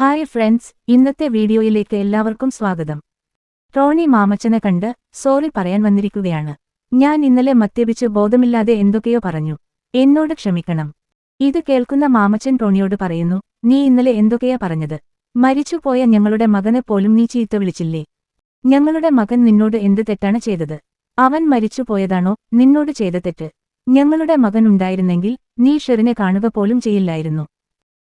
Hi friends, ഇന്നത്തെ വീഡിയോയിലേക്ക് എല്ലാവർക്കും സ്വാഗതം. ടോണി മാമച്ചനെ കണ്ട് സോറി പറയാൻ വന്നിരിക്കുകയാണ്. ഞാൻ ഇന്നലെ മദ്യപിച്ച് ബോധമില്ലാതെ എന്തൊക്കെയോ പറഞ്ഞു. എന്നോട് ക്ഷമിക്കണം. ഇത് കേൾക്കുന്ന മാമച്ചൻ ടോണിയോട് പറയുന്നു, നീ ഇന്നലെ എന്തൊക്കെയാ പറഞ്ഞത്? മരിച്ചുപോയ ഞങ്ങളുടെ മകനെ പോലും നീ ചീത്ത വിളിച്ചില്ലേ? ഞങ്ങളുടെ മകൻ നിന്നോട് എന്ത് തെറ്റാണ് ചെയ്തത്? അവൻ മരിച്ചുപോയതാണോ നിന്നോട് ചെയ്ത തെറ്റ്? ഞങ്ങളുടെ മകൻ ഉണ്ടായിരുന്നെങ്കിൽ നീ ഷെറിനെ കാണുക പോലും ചെയ്യില്ലായിരുന്നു.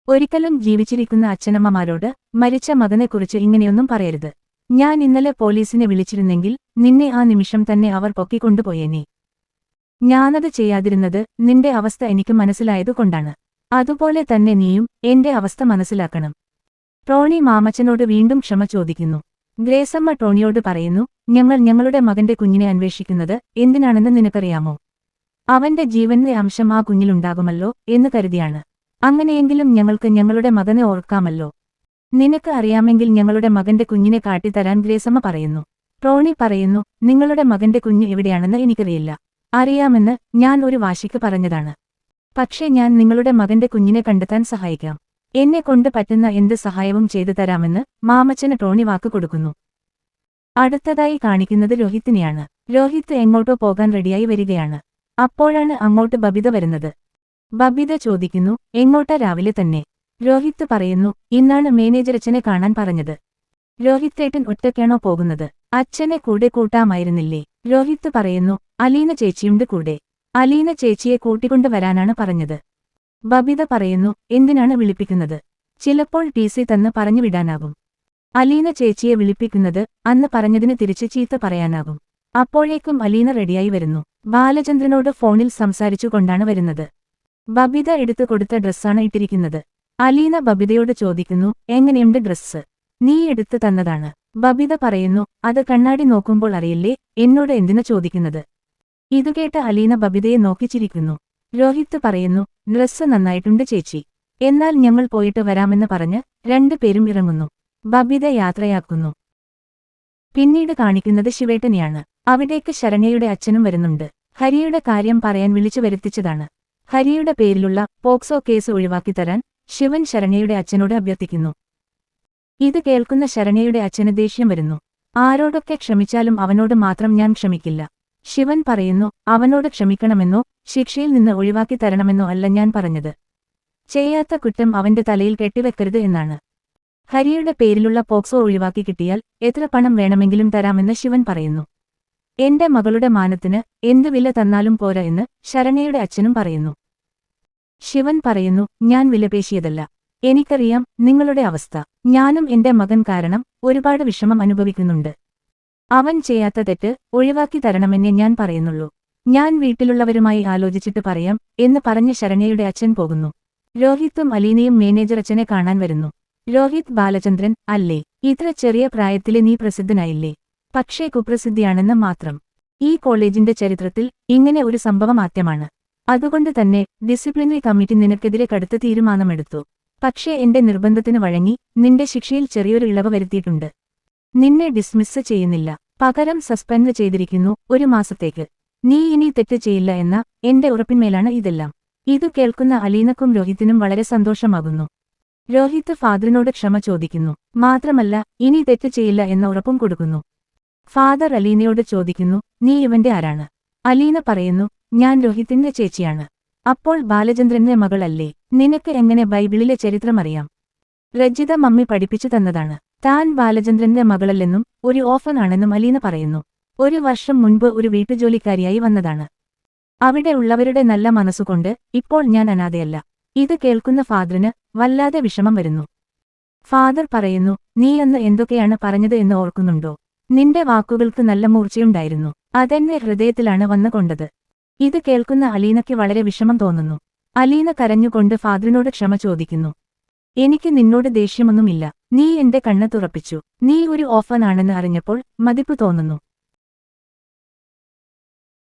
ഒരിക്കലും ജീവിച്ചിരിക്കുന്ന അച്ഛനമ്മമാരോട് മരിച്ച മകനെക്കുറിച്ച് ഇങ്ങനെയൊന്നും പറയരുത്. ഞാൻ ഇന്നലെ പോലീസിനെ വിളിച്ചിരുന്നെങ്കിൽ നിന്നെ ആ നിമിഷം തന്നെ അവർ പൊക്കിക്കൊണ്ടുപോയേനെ. ഞാനത് ചെയ്യാതിരുന്നത് നിന്റെ അവസ്ഥ എനിക്ക് മനസ്സിലായതുകൊണ്ടാണ്. അതുപോലെ തന്നെ നീയും എന്റെ അവസ്ഥ മനസ്സിലാക്കണം. ടോണി മാമച്ചനോട് വീണ്ടും ക്ഷമ ചോദിക്കുന്നു. ഗ്രേസമ്മ ടോണിയോട് പറയുന്നു, ഞങ്ങൾ ഞങ്ങളുടെ മകന്റെ കുഞ്ഞിനെ അന്വേഷിക്കുന്നത് എന്തിനാണെന്ന് നിനക്കറിയാമോ? അവന്റെ ജീവന്റെ അംശം ആ കുഞ്ഞിലുണ്ടാകുമല്ലോ എന്ന് കരുതിയാണ്. അങ്ങനെയെങ്കിലും ഞങ്ങൾക്ക് ഞങ്ങളുടെ മകനെ ഓർക്കാമല്ലോ. നിനക്ക് അറിയാമെങ്കിൽ ഞങ്ങളുടെ മകന്റെ കുഞ്ഞിനെ കാട്ടിത്തരാൻ ഗ്രേസമ്മ പറയുന്നു. ടോണി പറയുന്നു, നിങ്ങളുടെ മകന്റെ കുഞ്ഞ് എവിടെയാണെന്ന് എനിക്കറിയില്ല. അറിയാമെന്ന് ഞാൻ ഒരു വാശിക്ക് പറഞ്ഞതാണ്. പക്ഷേ ഞാൻ നിങ്ങളുടെ മകന്റെ കുഞ്ഞിനെ കണ്ടെത്താൻ സഹായിക്കാം. എന്നെക്കൊണ്ട് പറ്റുന്ന എന്ത് സഹായവും ചെയ്തു തരാമെന്ന് മാമച്ചന് ടോണി വാക്ക് കൊടുക്കുന്നു. അടുത്തതായി കാണിക്കുന്നത് രോഹിത്തിനെയാണ്. രോഹിത്ത് എങ്ങോട്ടോ പോകാൻ റെഡിയായി വരികയാണ്. അപ്പോഴാണ് അങ്ങോട്ട് ബബിത വരുന്നത്. ബബിത ചോദിക്കുന്നു, എങ്ങോട്ടാ രാവിലെ തന്നെ? രോഹിത്ത് പറയുന്നു, ഇന്നാണ് മാനേജരച്ഛനെ കാണാൻ പറഞ്ഞത്. രോഹിത്തേട്ടൻ ഒറ്റയ്ക്കാണോ പോകുന്നത്? അച്ഛനെ കൂടെ കൂട്ടാമായിരുന്നില്ലേ? രോഹിത്ത് പറയുന്നു, അലീന ചേച്ചിയുണ്ട് കൂടെ. അലീന ചേച്ചിയെ കൂട്ടിക്കൊണ്ടു വരാനാണ് പറഞ്ഞത്. ബബിത പറയുന്നു, എന്തിനാണ് വിളിപ്പിക്കുന്നത്? ചിലപ്പോൾ ടി.സി. തന്ന് പറഞ്ഞു വിടാനാകും. അലീന ചേച്ചിയെ വിളിപ്പിക്കുന്നത് അന്ന് പറഞ്ഞതിന് തിരിച്ച് ചീത്ത പറയാനാകും. അപ്പോഴേക്കും അലീന റെഡിയായി വരുന്നു. ബാലചന്ദ്രനോട് ഫോണിൽ സംസാരിച്ചുകൊണ്ടാണ് വരുന്നത്. ബബിത എടുത്തു കൊടുത്ത ഡ്രസ്സാണ് ഇട്ടിരിക്കുന്നത്. അലീന ബബിതയോട് ചോദിക്കുന്നു, എങ്ങനെയുണ്ട് ഡ്രസ്സ്? നീ എടുത്തു തന്നതാണ്. ബബിത പറയുന്നു, അത് കണ്ണാടി നോക്കുമ്പോൾ അറിയില്ലേ, എന്നോട് എന്തിനു ചോദിക്കുന്നത്? ഇതുകേട്ട അലീന ബബിതയെ നോക്കിച്ചിരിക്കുന്നു. രോഹിത്ത് പറയുന്നു, ഡ്രസ്സ് നന്നായിട്ടുണ്ട് ചേച്ചി. എന്നാൽ ഞങ്ങൾ പോയിട്ട് വരാമെന്ന് പറഞ്ഞ് രണ്ടുപേരും ഇറങ്ങുന്നു. ബബിത യാത്രയാക്കുന്നു. പിന്നീട് കാണിക്കുന്നത് ശിവേട്ടനെയാണ്. അവിടേക്ക് ശരണ്യയുടെ അച്ഛനും വരുന്നുണ്ട്. ഹരിയുടെ കാര്യം പറയാൻ വിളിച്ചു വരുത്തിച്ചതാണ്. ഹരിയുടെ പേരിലുള്ള പോക്സോ കേസ് ഒഴിവാക്കിത്തരാൻ ശിവൻ ശരണ്യയുടെ അച്ഛനോട് അഭ്യർത്ഥിക്കുന്നു. ഇത് കേൾക്കുന്ന ശരണ്യയുടെ അച്ഛന് ദേഷ്യം വരുന്നു. ആരോടൊക്കെ ക്ഷമിച്ചാലും അവനോട് മാത്രം ഞാൻ ക്ഷമിക്കില്ല. ശിവൻ പറയുന്നു, അവനോട് ക്ഷമിക്കണമെന്നോ ശിക്ഷയിൽ നിന്ന് ഒഴിവാക്കി തരണമെന്നോ അല്ല ഞാൻ പറഞ്ഞത്. ചെയ്യാത്ത കുറ്റം അവന്റെ തലയിൽ കെട്ടിവെക്കരുത് എന്നാണ്. ഹരിയുടെ പേരിലുള്ള പോക്സോ ഒഴിവാക്കി കിട്ടിയാൽ എത്ര പണം വേണമെങ്കിലും തരാമെന്ന് ശിവൻ പറയുന്നു. എന്റെ മകളുടെ മാനത്തിന് എന്തു വില തന്നാലും പോരാ എന്ന് ശരണ്യയുടെ അച്ഛനും പറയുന്നു. ശിവൻ പറയുന്നു, ഞാൻ വിലപേശിയതല്ല. എനിക്കറിയാം നിങ്ങളുടെ അവസ്ഥ. ഞാനും എന്റെ മകൻ കാരണം ഒരുപാട് വിഷമം അനുഭവിക്കുന്നുണ്ട്. അവൻ ചെയ്യാത്ത തെറ്റ് ഒഴിവാക്കി തരണമെന്നേ ഞാൻ പറയുന്നുള്ളൂ. ഞാൻ വീട്ടിലുള്ളവരുമായി ആലോചിച്ചിട്ട് പറയാം എന്ന് പറഞ്ഞ് ശരണ്യയുടെ അച്ഛൻ പോകുന്നു. രോഹിത്തും അലീനയും മാനേജർ അച്ഛനെ കാണാൻ വരുന്നു. രോഹിത്, ബാലചന്ദ്രൻ അല്ലേ? ഇത്ര ചെറിയ പ്രായത്തിലെ നീ പ്രസിദ്ധനായില്ലേ? പക്ഷേ കുപ്രസിദ്ധിയാണെന്ന് മാത്രം. ഈ കോളേജിന്റെ ചരിത്രത്തിൽ ഇങ്ങനെ ഒരു സംഭവം ആദ്യമാണ്. അതുകൊണ്ട് തന്നെ ഡിസിപ്ലിനറി കമ്മിറ്റി നിനക്കെതിരെ കടുത്ത തീരുമാനമെടുത്തു. പക്ഷേ എന്റെ നിർബന്ധത്തിന് വഴങ്ങി നിന്റെ ശിക്ഷയിൽ ചെറിയൊരു ഇളവ് വരുത്തിയിട്ടുണ്ട്. നിന്നെ ഡിസ്മിസ് ചെയ്യുന്നില്ല, പകരം സസ്പെൻഡ് ചെയ്തിരിക്കുന്നു 1 മാസത്തേക്ക്. നീ ഇനി തെറ്റ് ചെയ്യില്ല എന്ന എന്റെ ഉറപ്പിന്മേലാണ് ഇതെല്ലാം. ഇതു കേൾക്കുന്ന അലീനക്കും രോഹിത്തിനും വളരെ സന്തോഷമാകുന്നു. രോഹിത്ത് ഫാദറിനോട് ക്ഷമ ചോദിക്കുന്നു. മാത്രമല്ല ഇനി തെറ്റ് ചെയ്യില്ല എന്ന ഉറപ്പും കൊടുക്കുന്നു. ഫാദർ അലീനയോട് ചോദിക്കുന്നു, നീ ഇവന്റെ ആരാണ്? അലീന പറയുന്നു, ഞാൻ രോഹിത്തിന്റെ ചേച്ചിയാണ്. അപ്പോൾ ബാലചന്ദ്രന്റെ മകളല്ലേ? നിനക്ക് എങ്ങനെ ബൈബിളിലെ ചരിത്രമറിയാം? രജിത മമ്മി പഠിപ്പിച്ചു തന്നതാണ്. താൻ ബാലചന്ദ്രന്റെ മകളല്ലെന്നും ഒരു ഓഫൻ ആണെന്നും അലീന പറയുന്നു. 1 വർഷം മുൻപ് ഒരു വീട്ടുജോലിക്കാരിയായി വന്നതാണ്. അവിടെ ഉള്ളവരുടെ നല്ല മനസ്സുകൊണ്ട് ഇപ്പോൾ ഞാൻ അനാഥയല്ല. ഇത് കേൾക്കുന്ന ഫാദറിന് വല്ലാതെ വിഷമം വരുന്നു. ഫാദർ പറയുന്നു, നീ അന്ന് എന്തൊക്കെയാണ് പറഞ്ഞത് എന്ന് ഓർക്കുന്നുണ്ടോ? നിന്റെ വാക്കുകൾക്ക് നല്ല മൂർച്ചയുണ്ടായിരുന്നു. അതെന്നെ ഹൃദയത്തിലാണ് വന്നുകൊണ്ടത്. ഇത് കേൾക്കുന്ന അലീനയ്ക്ക് വളരെ വിഷമം തോന്നുന്നു. അലീന കരഞ്ഞുകൊണ്ട് ഫാദറിനോട് ക്ഷമ ചോദിക്കുന്നു. എനിക്ക് നിന്നോട് ദേഷ്യമൊന്നുമില്ല. നീ എന്റെ കണ്ണ് തുറപ്പിച്ചു. നീ ഒരു ഓഫൻ ആണെന്ന് അറിഞ്ഞപ്പോൾ മതിപ്പ് തോന്നുന്നു.